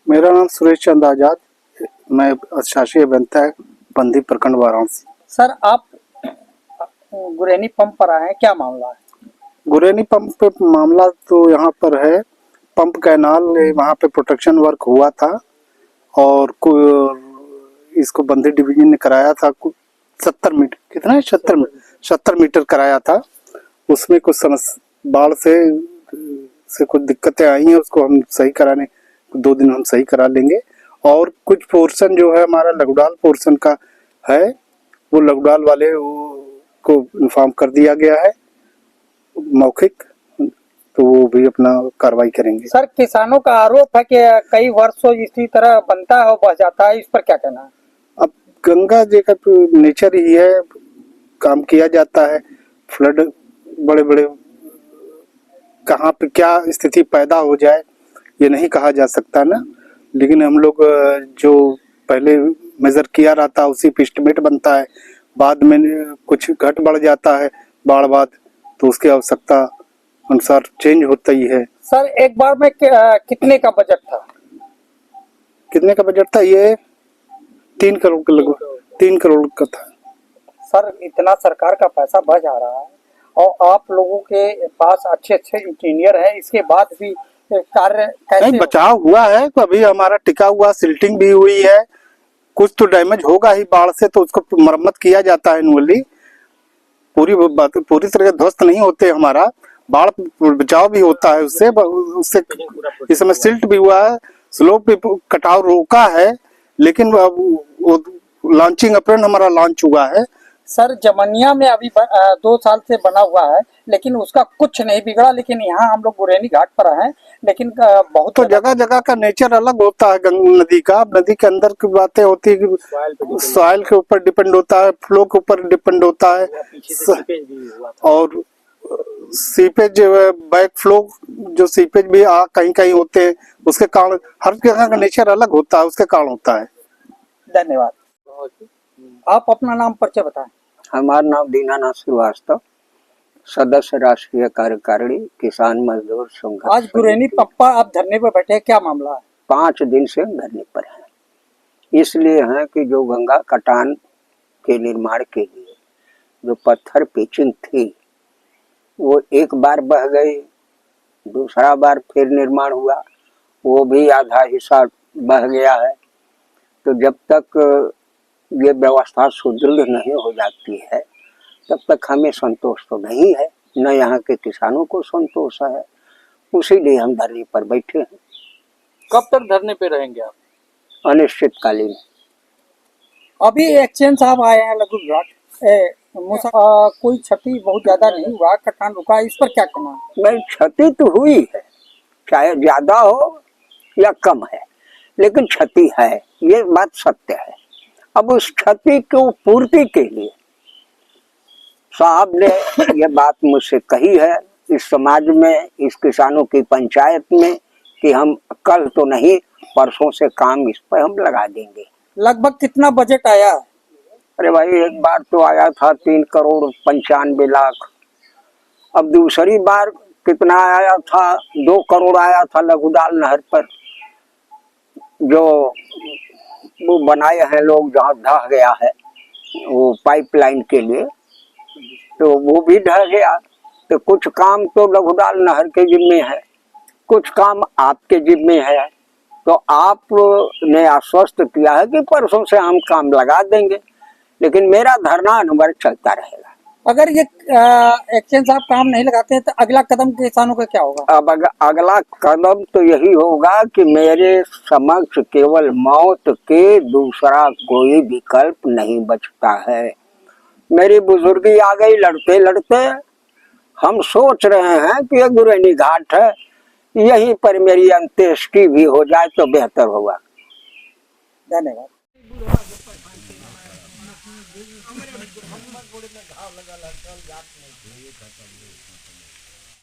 मेरा नाम सुरेश चंद आजाद, मैं शासी अभियंता है बंदी प्रखंड वाराणसी। सर आप गुरैनी पंप पर आए हैं, क्या मामला है? गुरैनी पंप पे मामला तो यहाँ पर है, पंप कैनाल वहाँ पे प्रोटेक्शन वर्क हुआ था और इसको बंदी डिवीजन ने कराया था 70 मीटर, कितना है 70 मीटर कराया था। उसमें कुछ समस्या बाढ़ से कुछ दिक्कतें आई हैं, उसको हम सही कराने 2 दिन हम सही करा लेंगे। और कुछ पोर्शन जो है हमारा लगुडाल पोर्शन का है, वो लगुडाल वाले को इन्फॉर्म कर दिया गया है मौखिक, तो वो भी अपना कार्रवाई करेंगे। सर किसानों का आरोप है कि कई वर्षों इसी तरह बनता है और बह जाता है, इस पर क्या कहना है? अब गंगा जी का तो नेचर ही है, काम किया जाता है। फ्लड बड़े बड़े कहाँ पे क्या स्थिति पैदा हो जाए ये नहीं कहा जा सकता ना, लेकिन हम लोग जो पहले मेजर किया रहता उसी पे एस्टिमेट बनता है। बाद में कुछ घट बढ़ जाता है बाढ़ बाद, तो उसकी आवश्यकता अनुसार चेंज होता ही है। सर एक बार में कितने का बजट था? कितने का बजट था? ये 3 करोड़ के लगभग 3 करोड़ का था। सर इतना सरकार का पैसा बच जा रहा है और आप लोगों के पास अच्छे अच्छे इंजीनियर हैं, इसके बाद भी कार्य कैसे? नहीं, बचाव हुआ है, तो अभी हमारा टिका हुआ, सिल्टिंग भी हुई है। कुछ तो डैमेज होगा ही बाढ़ से, तो उसको मरम्मत किया जाता है एनुअली। पूरी तरह ध्वस्त नहीं होते हमारा, बाढ़ बचाव भी होता है उससे इस समय सिल्ट भी हुआ है, स्लोप भी कटाव रोका है, लेकिन वो लॉन्चिंग अप्रैल हमारा लॉन्च हुआ है। सर जमनिया में अभी 2 साल से बना हुआ है, लेकिन उसका कुछ नहीं बिगड़ा। लेकिन यहाँ हम लोग गुरैनी घाट पर हैं, लेकिन बहुत तो जगह जगह का नेचर अलग होता है। गंगा नदी का, नदी के अंदर की बातें होती है कि सॉइल के ऊपर डिपेंड होता है, फ्लो के ऊपर डिपेंड होता है, और सीपेज बैक फ्लो जो सीपेज भी कहीं कहीं होते हैं, उसके कारण हर जगह का नेचर अलग होता है, उसके कारण होता है। धन्यवाद। आप अपना नाम परिचय बताएं। हमारा नाम दीनानाथ श्रीवास्तव, सदस्य राष्ट्रीय कार्यकारिणी किसान मजदूर संघ। आज गुरैनी पंप पर आप धरने पर बैठे हैं, क्या मामला है? 5 दिन से धरने पर हैं। इसलिए हैं कि जो गंगा कटान के निर्माण के लिए जो पत्थर पिचिंग थी वो एक बार बह गई, दूसरा बार फिर निर्माण हुआ, वो भी आधा हिस्सा बह गया है। तो जब तक ये व्यवस्था सुदृढ़ नहीं हो जाती है तब तक हमें संतोष तो नहीं है, न यहाँ के किसानों को संतोष है। उसीलिए हम धरने पर बैठे हैं। कब तक धरने पे रहेंगे आप? अनिश्चितकालीन। अभी एक्सचेंज साहब आए हैं लघु घाट, कोई क्षति बहुत ज्यादा नहीं हुआ, कटान रुका, इस पर क्या कहना है? नहीं, क्षति तो हुई है, चाहे ज्यादा हो या कम है, लेकिन क्षति है, ये बात सत्य है। अब उस क्षति को पूर्ति के लिए साहब ने ये बात मुझसे कही है इस समाज में, इस किसानों की पंचायत में, कि हम कल तो नहीं परसों से काम इस पर हम लगा देंगे। लगभग कितना बजट आया? अरे भाई, एक बार तो आया था 3 करोड़ 95 लाख। अब दूसरी बार कितना आया था? 2 करोड़ आया था लगुडाल नहर पर, जो वो बनाए हैं लोग, जहाँ ढह गया है वो पाइपलाइन के लिए, तो वो भी ढह गया। तो कुछ काम तो लगुडाल नहर के जिम्मे है, कुछ काम आपके जिम्मे है। तो आपने आश्वस्त किया है कि परसों से हम काम लगा देंगे, लेकिन मेरा धरना अनवर चलता रहेगा। अगर ये एक्सचेंज साहब काम नहीं लगाते हैं तो अगला कदम किसानों का क्या होगा? अब अगला कदम तो यही होगा कि मेरे समक्ष केवल मौत के दूसरा कोई विकल्प नहीं बचता है। मेरी बुजुर्गी आ गई लड़ते लड़ते। हम सोच रहे हैं कि ये गुरैनी घाट है, यहीं पर मेरी अंत्येष्टि भी हो जाए तो बेहतर होगा। धन्यवाद।